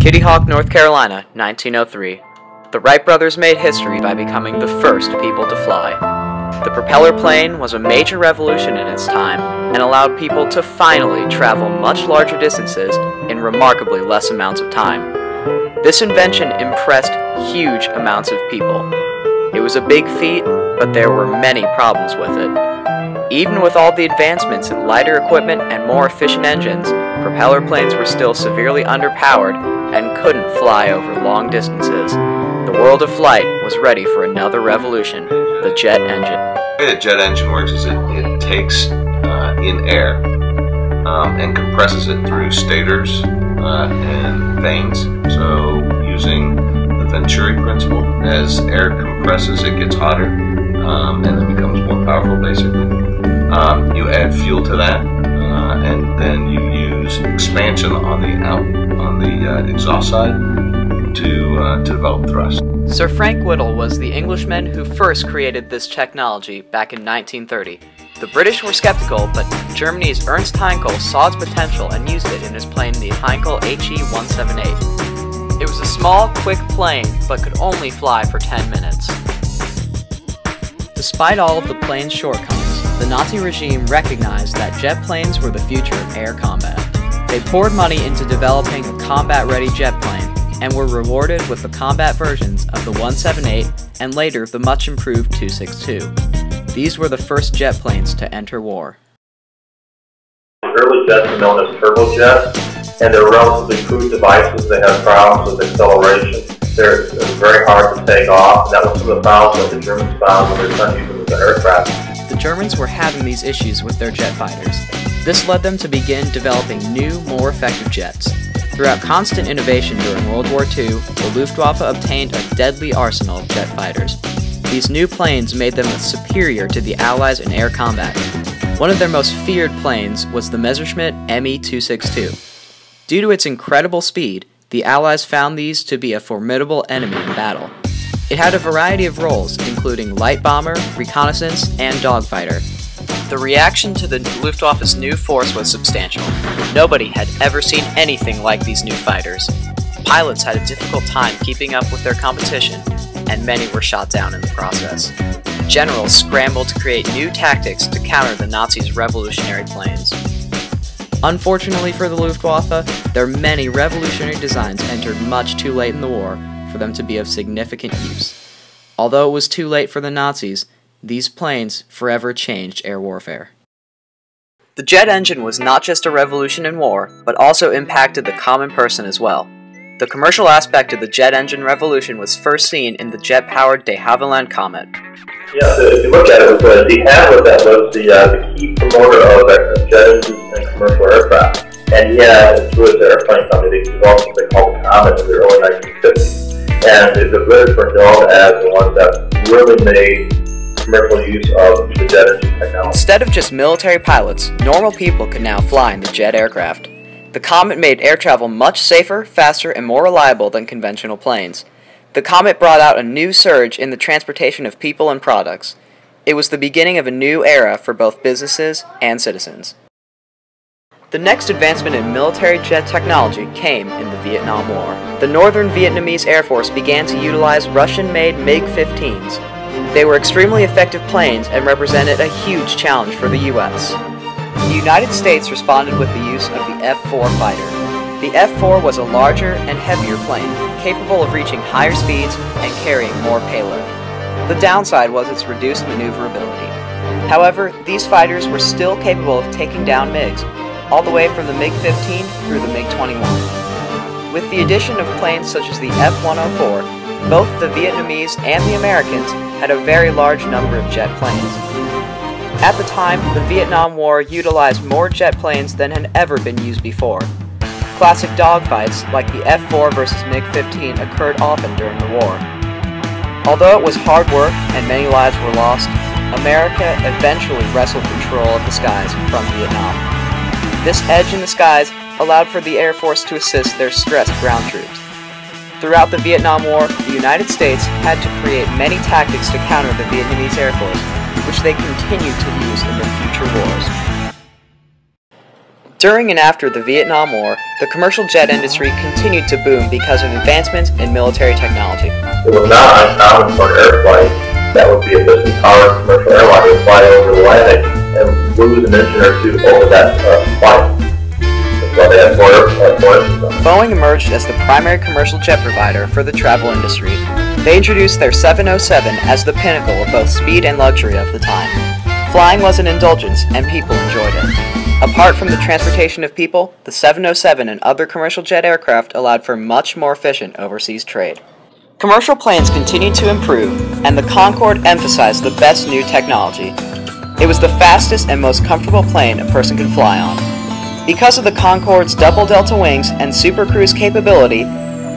Kitty Hawk, North Carolina, 1903. The Wright brothers made history by becoming the first people to fly. The propeller plane was a major revolution in its time and allowed people to finally travel much larger distances in remarkably less amounts of time. This invention impressed huge amounts of people. It was a big feat, but there were many problems with it. Even with all the advancements in lighter equipment and more efficient engines, propeller planes were still severely underpowered and couldn't fly over long distances. The world of flight was ready for another revolution, the jet engine. The way the jet engine works is it takes in air and compresses it through stators and vanes. So using the Venturi principle, as air compresses it gets hotter and it becomes more powerful basically. You add fuel to that and then you use expansion on the exhaust side to develop thrust. Sir Frank Whittle was the Englishman who first created this technology back in 1930. The British were skeptical, but Germany's Ernst Heinkel saw its potential and used it in his plane, the Heinkel HE-178. It was a small, quick plane, but could only fly for 10 minutes. Despite all of the plane's shortcomings, the Nazi regime recognized that jet planes were the future of air combat. They poured money into developing a combat-ready jet plane, and were rewarded with the combat versions of the 178 and later the much improved 262. These were the first jet planes to enter war. The early jets were known as turbojets, and they're relatively crude devices. They have problems with acceleration. They're very hard to take off, and that was some of the problems that the Germans found when they were trying to use them as an aircraft. The Germans were having these issues with their jet fighters. This led them to begin developing new, more effective jets. Throughout constant innovation during World War II, the Luftwaffe obtained a deadly arsenal of jet fighters. These new planes made them superior to the Allies in air combat. One of their most feared planes was the Messerschmitt Me-262. Due to its incredible speed, the Allies found these to be a formidable enemy in battle. It had a variety of roles, including light bomber, reconnaissance, and dogfighter. The reaction to the Luftwaffe's new force was substantial. Nobody had ever seen anything like these new fighters. Pilots had a difficult time keeping up with their competition, and many were shot down in the process. Generals scrambled to create new tactics to counter the Nazis' revolutionary planes. Unfortunately for the Luftwaffe, their many revolutionary designs entered much too late in the war for them to be of significant use. Although it was too late for the Nazis, these planes forever changed air warfare. The jet engine was not just a revolution in war, but also impacted the common person as well. The commercial aspect of the jet engine revolution was first seen in the jet-powered de Havilland Comet. Yeah, so if you look at it, de Havilland that was the key promoter of jet engines and commercial aircraft. And he had, through his airplane company, they developed what they called the Comet in the early 1950s. And the British were known as the ones that really made commercial use of the jet engine technology. Instead of just military pilots, normal people could now fly in the jet aircraft. The Comet made air travel much safer, faster, and more reliable than conventional planes. The Comet brought out a new surge in the transportation of people and products. It was the beginning of a new era for both businesses and citizens. The next advancement in military jet technology came in the Vietnam War. The Northern Vietnamese Air Force began to utilize Russian-made MiG-15s. They were extremely effective planes and represented a huge challenge for the U.S. The United States responded with the use of the F-4 fighter. The F-4 was a larger and heavier plane, capable of reaching higher speeds and carrying more payload. The downside was its reduced maneuverability. However, these fighters were still capable of taking down MiGs, all the way from the MiG-15 through the MiG-21. With the addition of planes such as the F-104, both the Vietnamese and the Americans had a very large number of jet planes. At the time, the Vietnam War utilized more jet planes than had ever been used before. Classic dogfights like the F-4 versus MiG-15 occurred often during the war. Although it was hard work and many lives were lost, America eventually wrestled control of the skies from Vietnam. This edge in the skies allowed for the Air Force to assist their stressed ground troops. Throughout the Vietnam War, the United States had to create many tactics to counter the Vietnamese Air Force, which they continued to use in the future wars. During and after the Vietnam War, the commercial jet industry continued to boom because of advancements in military technology. It was not uncommon for an airplane that would be a piston-powered commercial airline to fly over the Atlantic and lose an engine or two over that flight. That's why they had more engines. Boeing emerged as the primary commercial jet provider for the travel industry. They introduced their 707 as the pinnacle of both speed and luxury of the time. Flying was an indulgence, and people enjoyed it. Apart from the transportation of people, the 707 and other commercial jet aircraft allowed for much more efficient overseas trade. Commercial planes continued to improve, and the Concorde emphasized the best new technology. It was the fastest and most comfortable plane a person could fly on. Because of the Concorde's double delta wings and Super Cruise capability,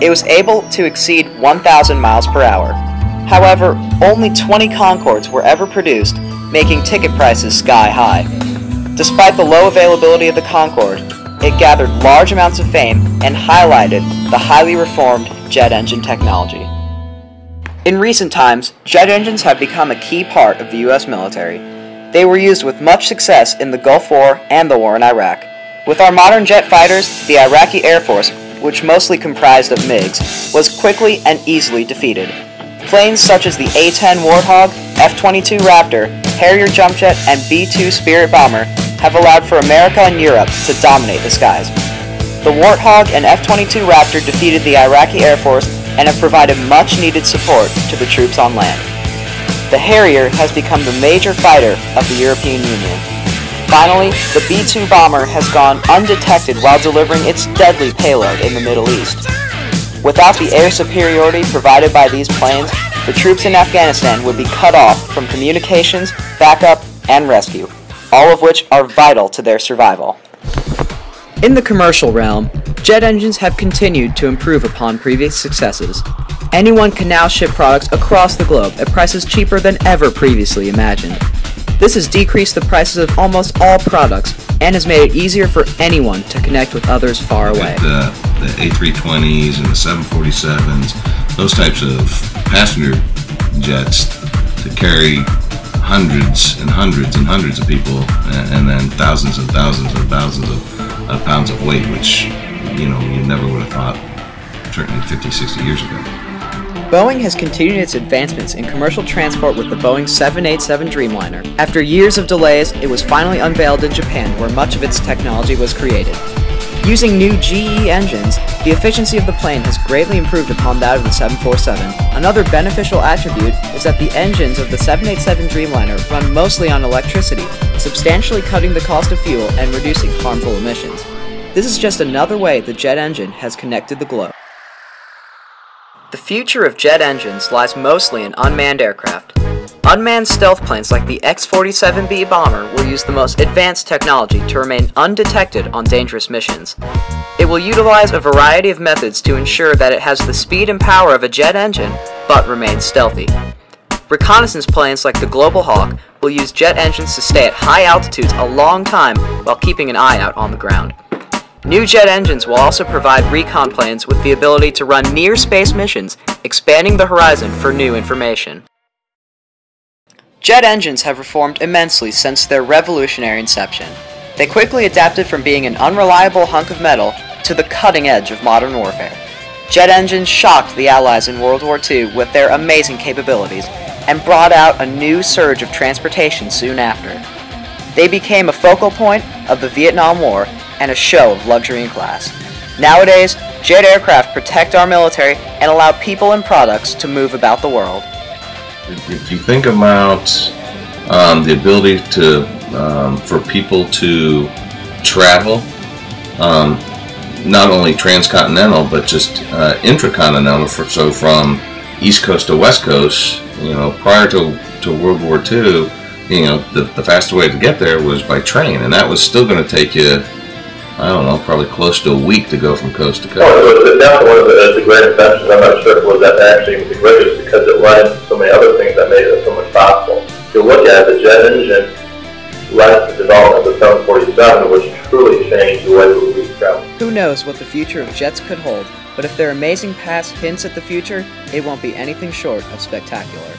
it was able to exceed 1,000 miles per hour. However, only 20 Concordes were ever produced, making ticket prices sky high. Despite the low availability of the Concorde, it gathered large amounts of fame and highlighted the highly reformed jet engine technology. In recent times, jet engines have become a key part of the U.S. military. They were used with much success in the Gulf War and the war in Iraq. With our modern jet fighters, the Iraqi Air Force, which mostly comprised of MiGs, was quickly and easily defeated. Planes such as the A-10 Warthog, F-22 Raptor, Harrier Jump Jet, and B-2 Spirit Bomber have allowed for America and Europe to dominate the skies. The Warthog and F-22 Raptor defeated the Iraqi Air Force and have provided much-needed support to the troops on land. The Harrier has become the major fighter of the European Union. Finally, the B-2 bomber has gone undetected while delivering its deadly payload in the Middle East. Without the air superiority provided by these planes, the troops in Afghanistan would be cut off from communications, backup, and rescue, all of which are vital to their survival. In the commercial realm, jet engines have continued to improve upon previous successes. Anyone can now ship products across the globe at prices cheaper than ever previously imagined. This has decreased the prices of almost all products and has made it easier for anyone to connect with others far away. The A320s and the 747s, those types of passenger jets to carry hundreds and hundreds and hundreds of people, and then thousands and thousands and thousands of pounds of weight, which you never would have thought certainly 50, 60 years ago. Boeing has continued its advancements in commercial transport with the Boeing 787 Dreamliner. After years of delays, it was finally unveiled in Japan, where much of its technology was created. Using new GE engines, the efficiency of the plane has greatly improved upon that of the 747. Another beneficial attribute is that the engines of the 787 Dreamliner run mostly on electricity, substantially cutting the cost of fuel and reducing harmful emissions. This is just another way the jet engine has connected the globe. The future of jet engines lies mostly in unmanned aircraft. Unmanned stealth planes like the X-47B bomber will use the most advanced technology to remain undetected on dangerous missions. It will utilize a variety of methods to ensure that it has the speed and power of a jet engine, but remains stealthy. Reconnaissance planes like the Global Hawk will use jet engines to stay at high altitudes a long time while keeping an eye out on the ground. New jet engines will also provide recon planes with the ability to run near-space missions, expanding the horizon for new information. Jet engines have reformed immensely since their revolutionary inception. They quickly adapted from being an unreliable hunk of metal to the cutting edge of modern warfare. Jet engines shocked the Allies in World War II with their amazing capabilities and brought out a new surge of transportation soon after. They became a focal point of the Vietnam War and a show of luxury and class. Nowadays, jet aircraft protect our military and allow people and products to move about the world. If you think about the ability for people to travel, not only transcontinental but just intracontinental, so from East Coast to West Coast, prior to World War II, the fastest way to get there was by train, and that was still going to take you, I don't know, probably close to a week to go from coast to coast. Oh, it was definitely one of the great inventions. I'm not sure if it was that actually the greatest, because it led into so many other things that made it so much possible. If you look at it, the jet engine led to the development of the 747, which truly changed the way we travel. Who knows what the future of jets could hold, but if their amazing past hints at the future, it won't be anything short of spectacular.